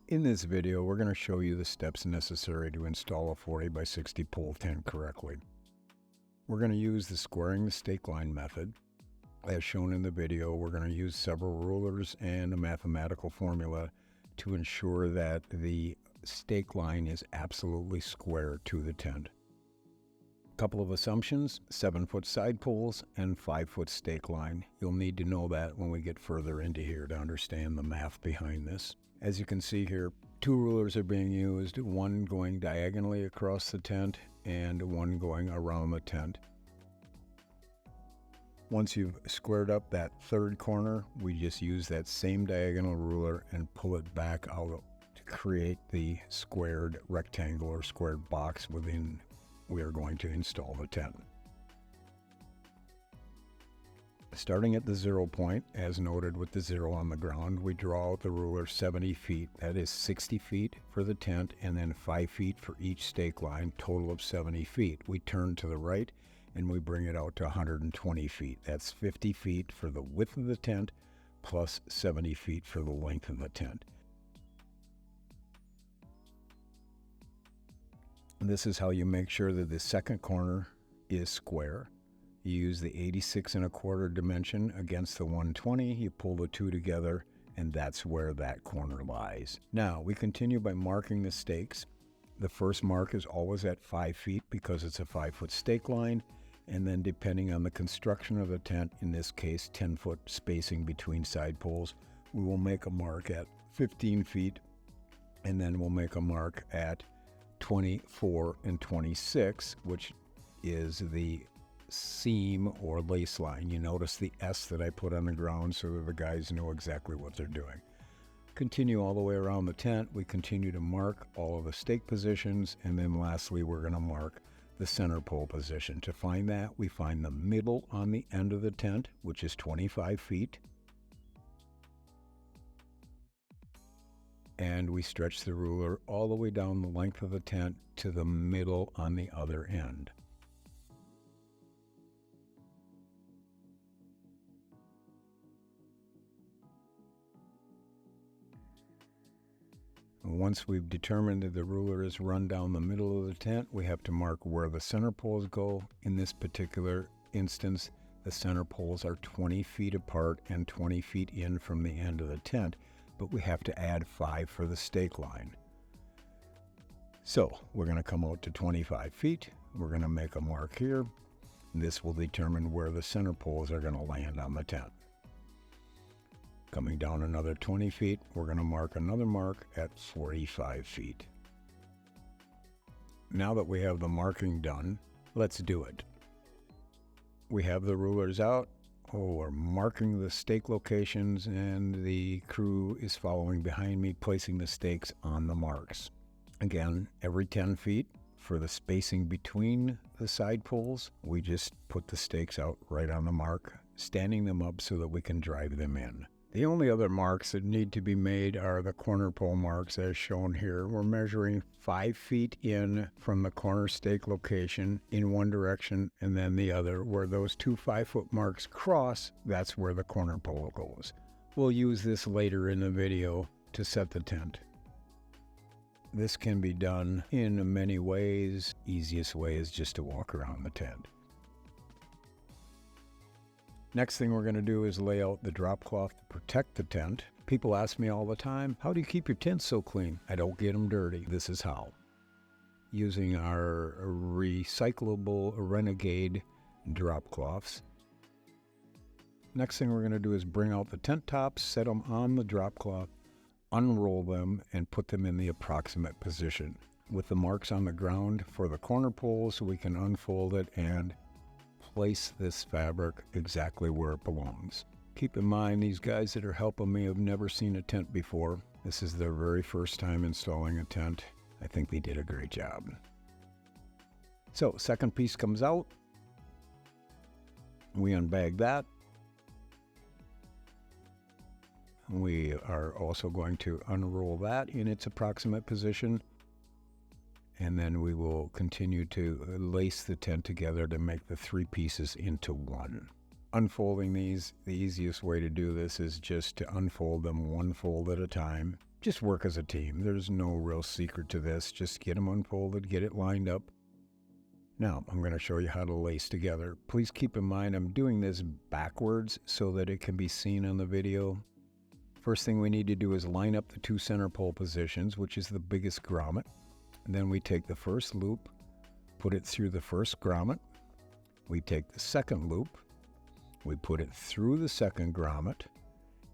In this video, we're going to show you the steps necessary to install a 40 by 60 pole tent correctly. We're going to use the squaring the stake line method. As shown in the video, we're going to use several rulers and a mathematical formula to ensure that the stake line is absolutely square to the tent. A couple of assumptions: 7-foot side poles and 5-foot stake line. You'll need to know that when we get further into here to understand the math behind this. As you can see here, 2 rulers are being used, one going diagonally across the tent and one going around the tent. Once you've squared up that third corner, we just use that same diagonal ruler and pull it back out to create the squared rectangle or squared box within we are going to install the tent. Starting at the 0 point, as noted with the 0 on the ground, we draw out the ruler 70 feet. That is 60 feet for the tent and then 5 feet for each stake line, total of 70 feet. We turn to the right and we bring it out to 120 feet. That's 50 feet for the width of the tent plus 70 feet for the length of the tent. And this is how you make sure that the second corner is square. You use the 86 1/4 dimension against the 120, you pull the two together, and that's where that corner lies. Now, we continue by marking the stakes. The first mark is always at 5 feet because it's a 5-foot stake line, and then depending on the construction of the tent, in this case 10-foot spacing between side poles, we will make a mark at 15 feet, and then we'll make a mark at 24 and 26, which is the seam or lace line. You notice the S that I put on the ground so that the guys know exactly what they're doing. Continue all the way around the tent. We continue to mark all of the stake positions, and then lastly we're going to mark the center pole position. To find that, we find the middle on the end of the tent, which is 25 feet, and we stretch the ruler all the way down the length of the tent to the middle on the other end. Once we've determined that the ruler is run down the middle of the tent, we have to mark where the center poles go. In this particular instance, the center poles are 20 feet apart and 20 feet in from the end of the tent, but we have to add 5 for the stake line. So we're going to come out to 25 feet. We're going to make a mark here. This will determine where the center poles are going to land on the tent. Coming down another 20 feet, we're going to mark another mark at 45 feet. Now that we have the marking done, let's do it. We have the rulers out. We're marking the stake locations, and the crew is following behind me, placing the stakes on the marks. Again, every 10 feet for the spacing between the side poles, we just put the stakes out right on the mark, standing them up so that we can drive them in. The only other marks that need to be made are the corner pole marks as shown here. We're measuring 5 feet in from the corner stake location in one direction and then the other. Where those 2 5-foot marks cross, that's where the corner pole goes. We'll use this later in the video to set the tent. This can be done in many ways. Easiest way is just to walk around the tent. Next thing we're going to do is lay out the drop cloth to protect the tent. People ask me all the time, how do you keep your tent so clean? I don't get them dirty. This is how. Using our recyclable Renegade drop cloths. Next thing we're going to do is bring out the tent tops, set them on the drop cloth, unroll them, and put them in the approximate position. With the marks on the ground for the corner poles, we can unfold it and place this fabric exactly where it belongs. Keep in mind, these guys that are helping me have never seen a tent before. This is their very first time installing a tent. I think they did a great job. So, second piece comes out. We unbag that. We are also going to unroll that in its approximate position. And then we will continue to lace the tent together to make the 3 pieces into one. Unfolding these, the easiest way to do this is just to unfold them one fold at a time. Just work as a team. There's no real secret to this. Just get them unfolded, get it lined up. Now, I'm going to show you how to lace together. Please keep in mind I'm doing this backwards so that it can be seen on the video. First thing we need to do is line up the 2 center pole positions, which is the biggest grommet. And then we take the first loop, put it through the first grommet. We take the second loop, we put it through the second grommet,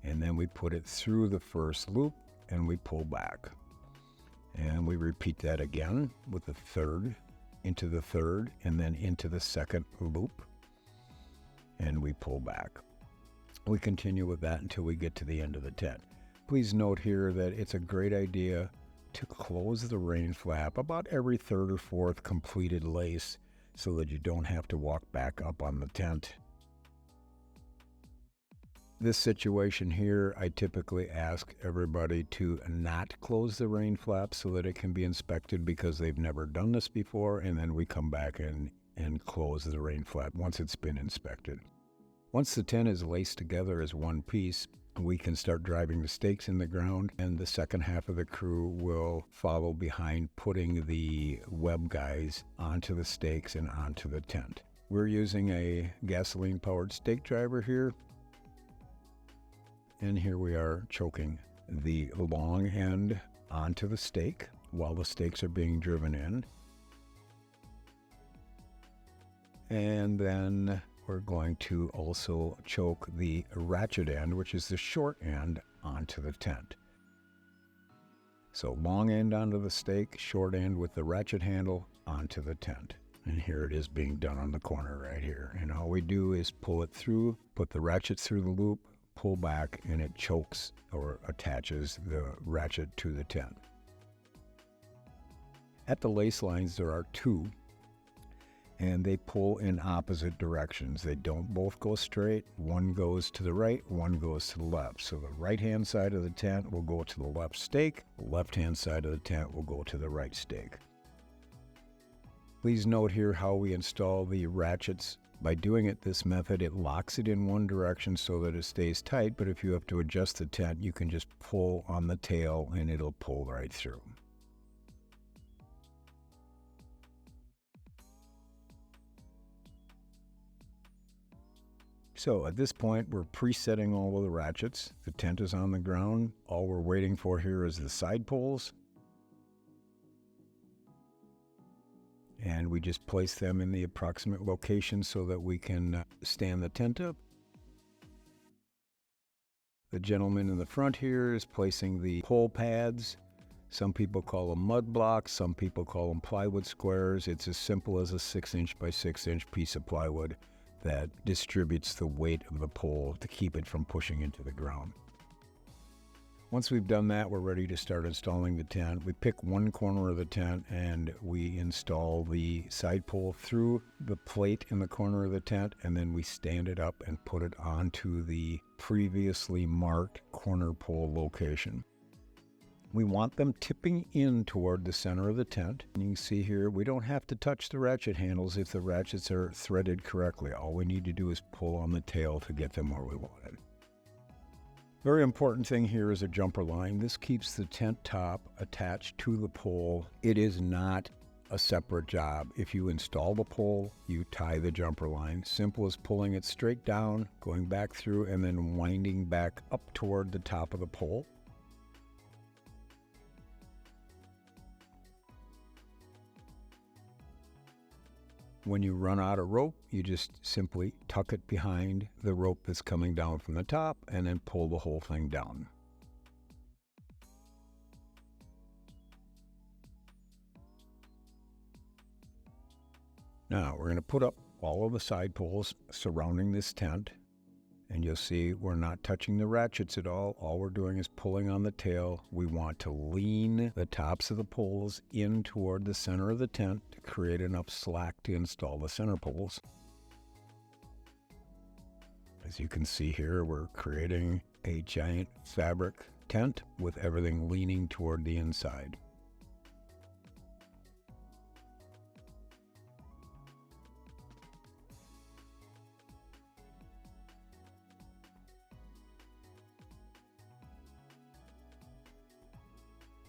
and then we put it through the first loop and we pull back. And we repeat that again with the third, into the third, and then into the second loop, and we pull back. We continue with that until we get to the end of the tent. Please note here that it's a great idea to close the rain flap about every third or fourth completed lace so that you don't have to walk back up on the tent. This situation here, I typically ask everybody to not close the rain flap so that it can be inspected because they've never done this before, and then we come back and close the rain flap once it's been inspected. Once the tent is laced together as one piece, we can start driving the stakes in the ground, and the second half of the crew will follow behind putting the web guys onto the stakes and onto the tent. We're using a gasoline-powered stake driver here. And here we are choking the long end onto the stake while the stakes are being driven in. And then we're going to also choke the ratchet end, which is the short end, onto the tent. So long end onto the stake, short end with the ratchet handle onto the tent. And here it is being done on the corner right here. And all we do is pull it through, put the ratchet through the loop, pull back, and it chokes or attaches the ratchet to the tent. At the lace lines there are 2, and they pull in opposite directions. They don't both go straight. One goes to the right, one goes to the left. So the right hand side of the tent will go to the left stake, the left hand side of the tent will go to the right stake. Please note here how we install the ratchets. By doing it this method, it locks it in one direction so that it stays tight, but if you have to adjust the tent, you can just pull on the tail and it'll pull right through. So at this point, we're presetting all of the ratchets. The tent is on the ground. All we're waiting for here is the side poles. And we just place them in the approximate location so that we can stand the tent up. The gentleman in the front here is placing the pole pads. Some people call them mud blocks, some people call them plywood squares. It's as simple as a 6-inch by 6-inch piece of plywood that distributes the weight of the pole to keep it from pushing into the ground. Once we've done that, we're ready to start installing the tent. We pick one corner of the tent and we install the side pole through the plate in the corner of the tent, and then we stand it up and put it onto the previously marked corner pole location. We want them tipping in toward the center of the tent. And you can see here, we don't have to touch the ratchet handles if the ratchets are threaded correctly. All we need to do is pull on the tail to get them where we want it. Very important thing here is a jumper line. This keeps the tent top attached to the pole. It is not a separate job. If you install the pole, you tie the jumper line. Simple as pulling it straight down, going back through, and then winding back up toward the top of the pole. When you run out of rope, you just simply tuck it behind the rope that's coming down from the top and then pull the whole thing down. Now we're going to put up all of the side poles surrounding this tent, and you'll see we're not touching the ratchets at all. All we're doing is pulling on the tail. We want to lean the tops of the poles in toward the center of the tent to create enough slack to install the center poles. As you can see here, we're creating a giant fabric tent with everything leaning toward the inside.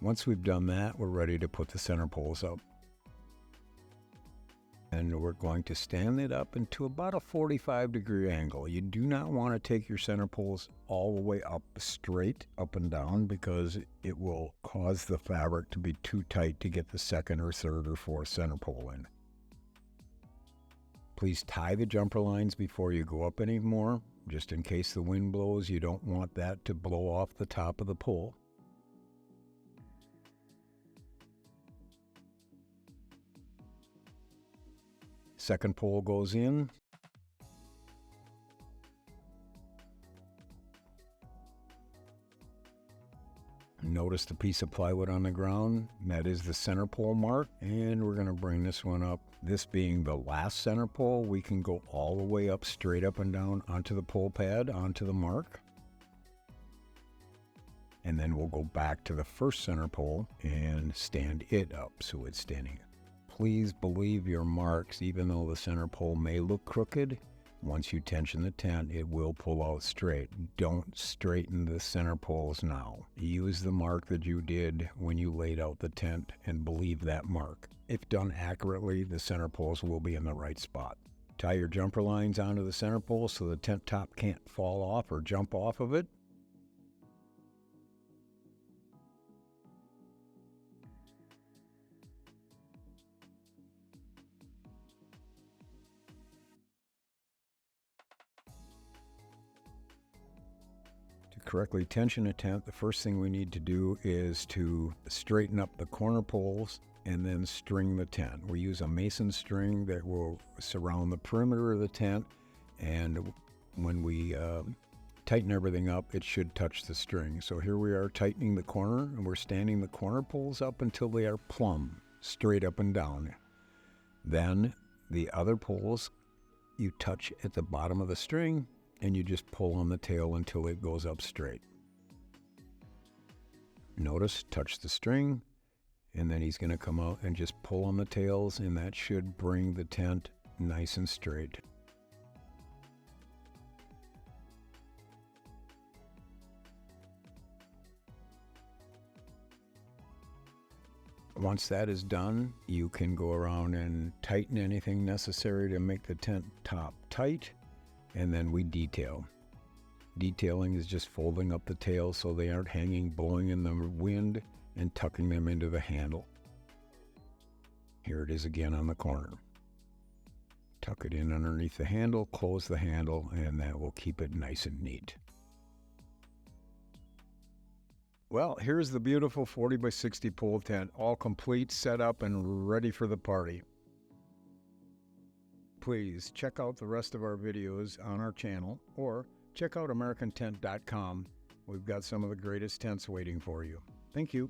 Once we've done that, we're ready to put the center poles up. And we're going to stand it up into about a 45-degree angle. You do not want to take your center poles all the way up straight up and down, because it will cause the fabric to be too tight to get the second or third or fourth center pole in. Please tie the jumper lines before you go up anymore. Just in case the wind blows, you don't want that to blow off the top of the pole. Second pole goes in. Notice the piece of plywood on the ground. That is the center pole mark, and we're going to bring this one up. This being the last center pole, we can go all the way up, straight up and down onto the pole pad, onto the mark. And then we'll go back to the first center pole and stand it up so it's standing. Please believe your marks. Even though the center pole may look crooked, once you tension the tent, it will pull out straight. Don't straighten the center poles now. Use the mark that you did when you laid out the tent and believe that mark. If done accurately, the center poles will be in the right spot. Tie your jumper lines onto the center pole so the tent top can't fall off or jump off of it. Correctly tension a tent, the first thing we need to do is to straighten up the corner poles and then string the tent. We use a mason string that will surround the perimeter of the tent, and when we tighten everything up, it should touch the string. So here we are tightening the corner, and we're standing the corner poles up until they are plumb, straight up and down. Then the other poles you touch at the bottom of the string, and you just pull on the tail until it goes up straight. Notice, touch the string, and then he's going to come out and just pull on the tails, and that should bring the tent nice and straight. Once that is done, you can go around and tighten anything necessary to make the tent top tight. And then we detail. Detailing is just folding up the tails so they aren't hanging, blowing in the wind, and tucking them into the handle. Here it is again on the corner. Tuck it in underneath the handle, close the handle, and that will keep it nice and neat. Well, here's the beautiful 40 by 60 pole tent, all complete, set up, and ready for the party. Please check out the rest of our videos on our channel, or check out AmericanTent.com. We've got some of the greatest tents waiting for you. Thank you.